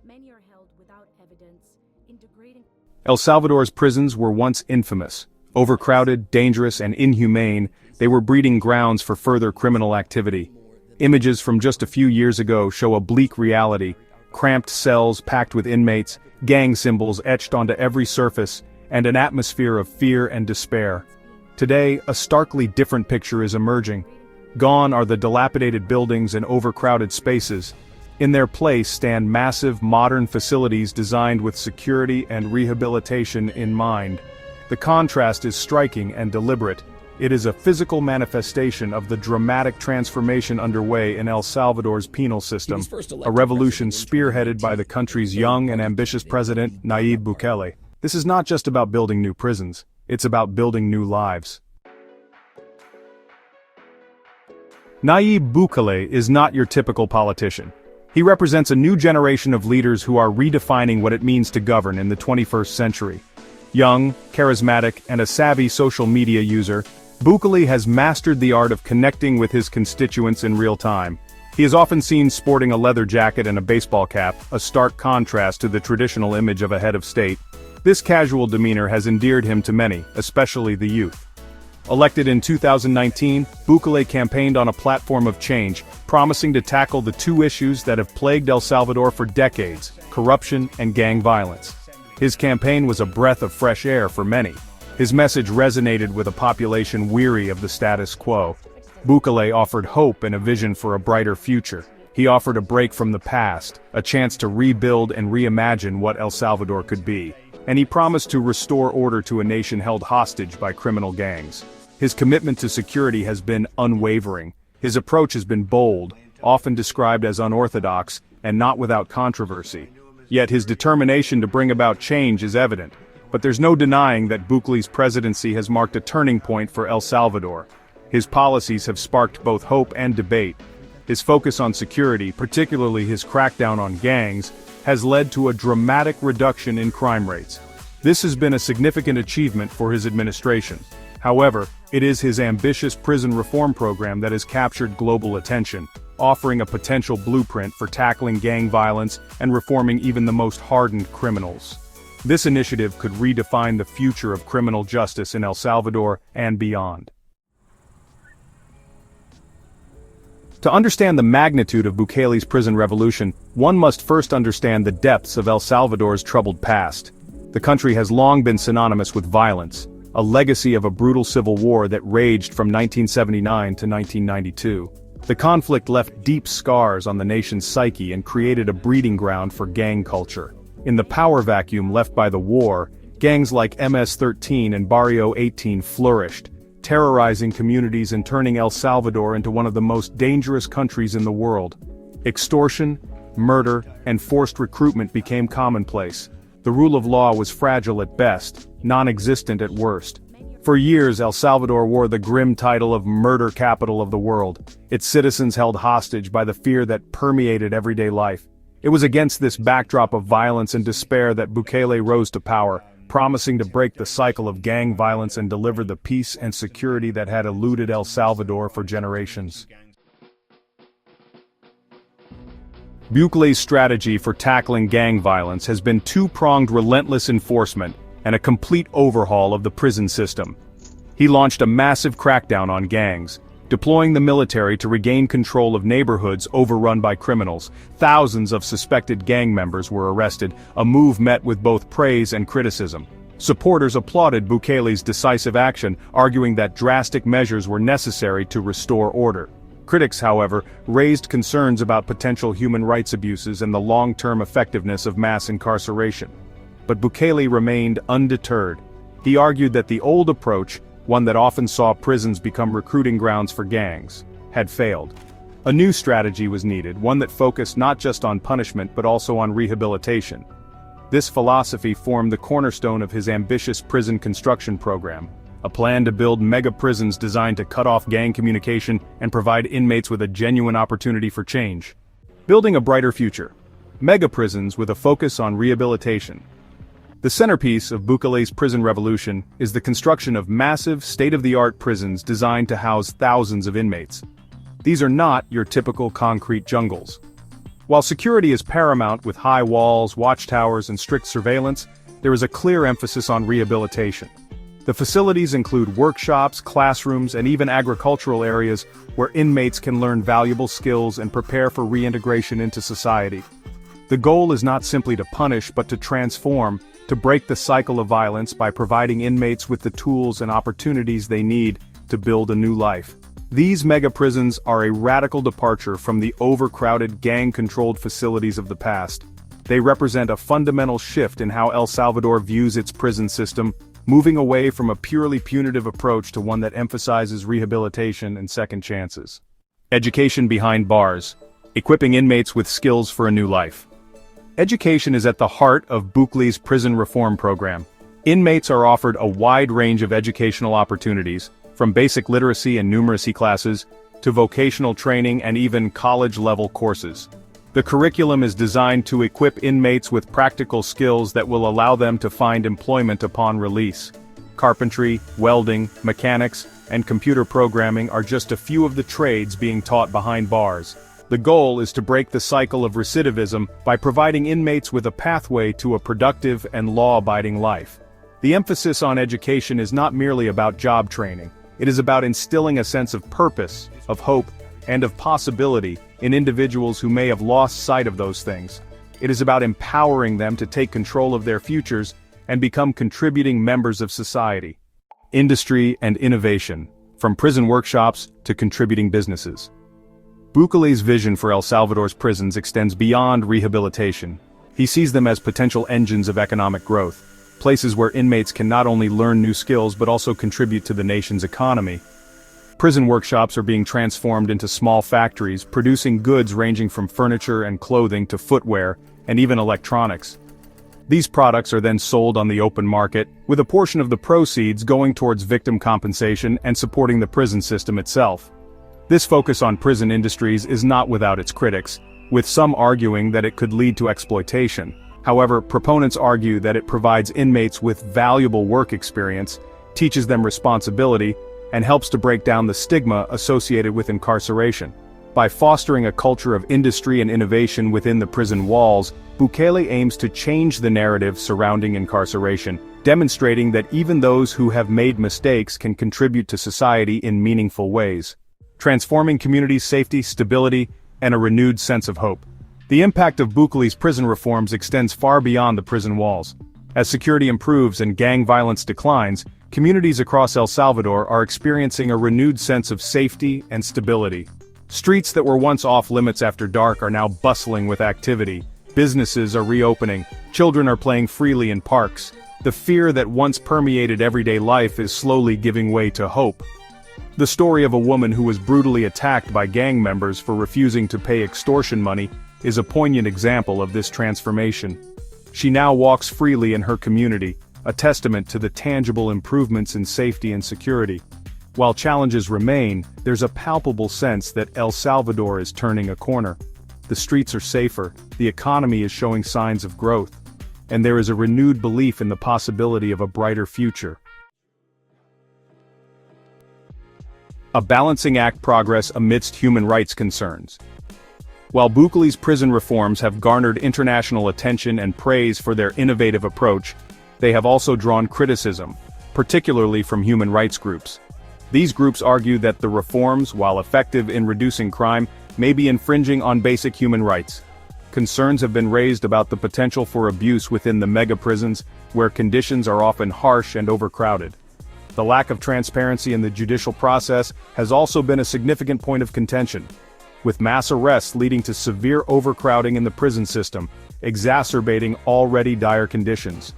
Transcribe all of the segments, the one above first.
Many are held without evidence, integrating. El Salvador's prisons were once infamous. Overcrowded, dangerous, and inhumane, they were breeding grounds for further criminal activity. Images from just a few years ago show a bleak reality: cramped cells packed with inmates, gang symbols etched onto every surface, and an atmosphere of fear and despair. Today, a starkly different picture is emerging. Gone are the dilapidated buildings and overcrowded spaces. In their place stand massive, modern facilities designed with security and rehabilitation in mind. The contrast is striking and deliberate. It is a physical manifestation of the dramatic transformation underway in El Salvador's penal system, a revolution spearheaded by the country's young and ambitious President Nayib Bukele. This is not just about building new prisons, it's about building new lives. Nayib Bukele is not your typical politician. He represents a new generation of leaders who are redefining what it means to govern in the 21st century. Young, charismatic, and a savvy social media user, Bukele has mastered the art of connecting with his constituents in real time. He is often seen sporting a leather jacket and a baseball cap, a stark contrast to the traditional image of a head of state. This casual demeanor has endeared him to many, especially the youth. Elected in 2019, Bukele campaigned on a platform of change, promising to tackle the two issues that have plagued El Salvador for decades: corruption and gang violence. His campaign was a breath of fresh air for many. His message resonated with a population weary of the status quo. Bukele offered hope and a vision for a brighter future. He offered a break from the past, a chance to rebuild and reimagine what El Salvador could be. And he promised to restore order to a nation held hostage by criminal gangs. His commitment to security has been unwavering. His approach has been bold, often described as unorthodox, and not without controversy. Yet his determination to bring about change is evident. But there's no denying that Bukele's presidency has marked a turning point for El Salvador. His policies have sparked both hope and debate. His focus on security, particularly his crackdown on gangs, has led to a dramatic reduction in crime rates. This has been a significant achievement for his administration. However, it is his ambitious prison reform program that has captured global attention, offering a potential blueprint for tackling gang violence and reforming even the most hardened criminals. This initiative could redefine the future of criminal justice in El Salvador and beyond. To understand the magnitude of Bukele's prison revolution, one must first understand the depths of El Salvador's troubled past. The country has long been synonymous with violence, a legacy of a brutal civil war that raged from 1979 to 1992. The conflict left deep scars on the nation's psyche and created a breeding ground for gang culture. In the power vacuum left by the war, gangs like MS-13 and Barrio 18 flourished, terrorizing communities and turning El Salvador into one of the most dangerous countries in the world. Extortion, murder, and forced recruitment became commonplace. The rule of law was fragile at best, non-existent at worst. For years, El Salvador wore the grim title of murder capital of the world, its citizens held hostage by the fear that permeated everyday life. It was against this backdrop of violence and despair that Bukele rose to power, promising to break the cycle of gang violence and deliver the peace and security that had eluded El Salvador for generations. Bukele's strategy for tackling gang violence has been two-pronged: relentless enforcement and a complete overhaul of the prison system. He launched a massive crackdown on gangs, deploying the military to regain control of neighborhoods overrun by criminals. Thousands of suspected gang members were arrested, a move met with both praise and criticism. Supporters applauded Bukele's decisive action, arguing that drastic measures were necessary to restore order. Critics, however, raised concerns about potential human rights abuses and the long-term effectiveness of mass incarceration. But Bukele remained undeterred. He argued that the old approach, one that often saw prisons become recruiting grounds for gangs, had failed. A new strategy was needed, one that focused not just on punishment but also on rehabilitation. This philosophy formed the cornerstone of his ambitious prison construction program, a plan to build mega-prisons designed to cut off gang communication and provide inmates with a genuine opportunity for change. Building a brighter future. Mega-prisons with a focus on rehabilitation. The centerpiece of Bukele's prison revolution is the construction of massive, state-of-the-art prisons designed to house thousands of inmates. These are not your typical concrete jungles. While security is paramount with high walls, watchtowers, and strict surveillance, there is a clear emphasis on rehabilitation. The facilities include workshops, classrooms, and even agricultural areas where inmates can learn valuable skills and prepare for reintegration into society. The goal is not simply to punish but to transform, to break the cycle of violence by providing inmates with the tools and opportunities they need to build a new life. These mega-prisons are a radical departure from the overcrowded, gang-controlled facilities of the past. They represent a fundamental shift in how El Salvador views its prison system, moving away from a purely punitive approach to one that emphasizes rehabilitation and second chances. Education behind bars, equipping inmates with skills for a new life. Education is at the heart of Bukele's prison reform program. Inmates are offered a wide range of educational opportunities, from basic literacy and numeracy classes, to vocational training and even college-level courses. The curriculum is designed to equip inmates with practical skills that will allow them to find employment upon release. Carpentry, welding, mechanics, and computer programming are just a few of the trades being taught behind bars. The goal is to break the cycle of recidivism by providing inmates with a pathway to a productive and law-abiding life. The emphasis on education is not merely about job training. It is about instilling a sense of purpose, of hope, and of possibility in individuals who may have lost sight of those things. It is about empowering them to take control of their futures and become contributing members of society. Industry and innovation, from prison workshops to contributing businesses. Bukele's vision for El Salvador's prisons extends beyond rehabilitation. He sees them as potential engines of economic growth, places where inmates can not only learn new skills but also contribute to the nation's economy. Prison workshops are being transformed into small factories, producing goods ranging from furniture and clothing to footwear, and even electronics. These products are then sold on the open market, with a portion of the proceeds going towards victim compensation and supporting the prison system itself. This focus on prison industries is not without its critics, with some arguing that it could lead to exploitation. However, proponents argue that it provides inmates with valuable work experience, teaches them responsibility, and helps to break down the stigma associated with incarceration. By fostering a culture of industry and innovation within the prison walls, Bukele aims to change the narrative surrounding incarceration, demonstrating that even those who have made mistakes can contribute to society in meaningful ways, transforming communities' safety, stability, and a renewed sense of hope. The impact of Bukele's prison reforms extends far beyond the prison walls. As security improves and gang violence declines, communities across El Salvador are experiencing a renewed sense of safety and stability. Streets that were once off-limits after dark are now bustling with activity. Businesses are reopening. Children are playing freely in parks. The fear that once permeated everyday life is slowly giving way to hope. The story of a woman who was brutally attacked by gang members for refusing to pay extortion money is a poignant example of this transformation. She now walks freely in her community, a testament to the tangible improvements in safety and security. While challenges remain, there's a palpable sense that El Salvador is turning a corner. The streets are safer, the economy is showing signs of growth, and there is a renewed belief in the possibility of a brighter future. A balancing act progress amidst human rights concerns. While Bukele's prison reforms have garnered international attention and praise for their innovative approach, they have also drawn criticism, particularly from human rights groups. These groups argue that the reforms, while effective in reducing crime, may be infringing on basic human rights. Concerns have been raised about the potential for abuse within the mega-prisons, where conditions are often harsh and overcrowded. The lack of transparency in the judicial process has also been a significant point of contention, with mass arrests leading to severe overcrowding in the prison system, exacerbating already dire conditions.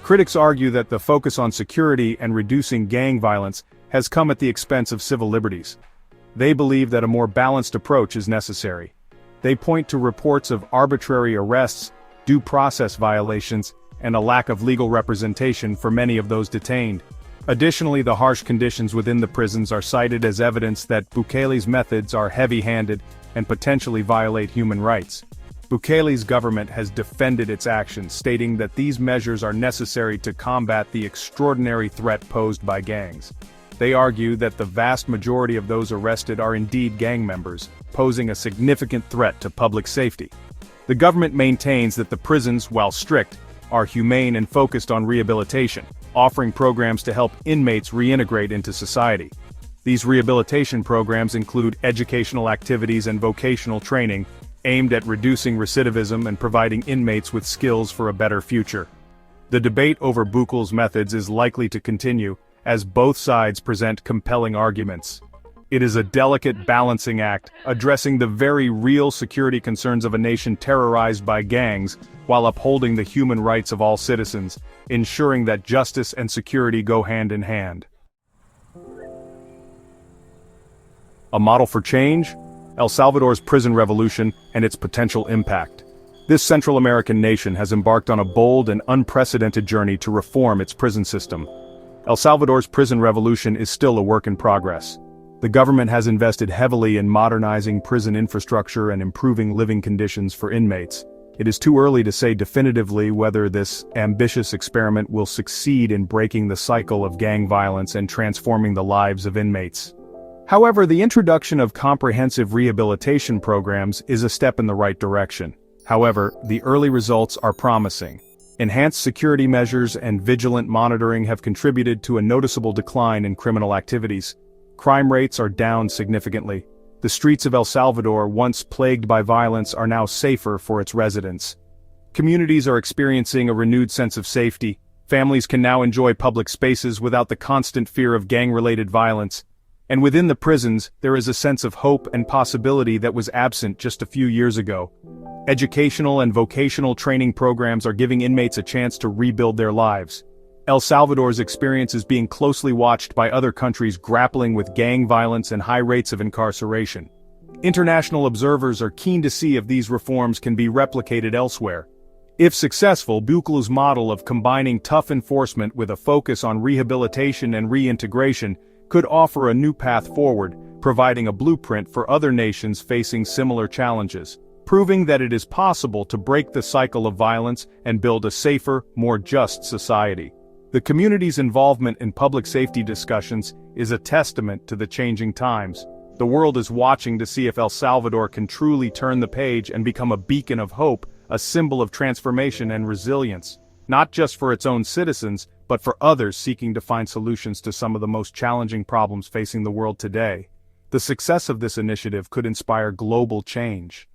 Critics argue that the focus on security and reducing gang violence has come at the expense of civil liberties. They believe that a more balanced approach is necessary. They point to reports of arbitrary arrests, due process violations, and a lack of legal representation for many of those detained. Additionally, the harsh conditions within the prisons are cited as evidence that Bukele's methods are heavy-handed and potentially violate human rights. Bukele's government has defended its actions, stating that these measures are necessary to combat the extraordinary threat posed by gangs. They argue that the vast majority of those arrested are indeed gang members, posing a significant threat to public safety. The government maintains that the prisons, while strict, are humane and focused on rehabilitation, offering programs to help inmates reintegrate into society. These rehabilitation programs include educational activities and vocational training, aimed at reducing recidivism and providing inmates with skills for a better future. The debate over Bukele's methods is likely to continue, as both sides present compelling arguments. It is a delicate balancing act, addressing the very real security concerns of a nation terrorized by gangs, while upholding the human rights of all citizens, ensuring that justice and security go hand in hand. A model for change? El Salvador's prison revolution and its potential impact. This Central American nation has embarked on a bold and unprecedented journey to reform its prison system. El Salvador's prison revolution is still a work in progress. The government has invested heavily in modernizing prison infrastructure and improving living conditions for inmates. It is too early to say definitively whether this ambitious experiment will succeed in breaking the cycle of gang violence and transforming the lives of inmates. However, the introduction of comprehensive rehabilitation programs is a step in the right direction. However, the early results are promising. Enhanced security measures and vigilant monitoring have contributed to a noticeable decline in criminal activities. Crime rates are down significantly. The streets of El Salvador, once plagued by violence, are now safer for its residents. Communities are experiencing a renewed sense of safety. Families can now enjoy public spaces without the constant fear of gang-related violence. And within the prisons, there is a sense of hope and possibility that was absent just a few years ago. Educational and vocational training programs are giving inmates a chance to rebuild their lives. El Salvador's experience is being closely watched by other countries grappling with gang violence and high rates of incarceration. International observers are keen to see if these reforms can be replicated elsewhere. If successful, Bukele's model of combining tough enforcement with a focus on rehabilitation and reintegration could offer a new path forward, providing a blueprint for other nations facing similar challenges, proving that it is possible to break the cycle of violence and build a safer, more just society. The community's involvement in public safety discussions is a testament to the changing times. The world is watching to see if El Salvador can truly turn the page and become a beacon of hope, a symbol of transformation and resilience, not just for its own citizens, but for others seeking to find solutions to some of the most challenging problems facing the world today. The success of this initiative could inspire global change.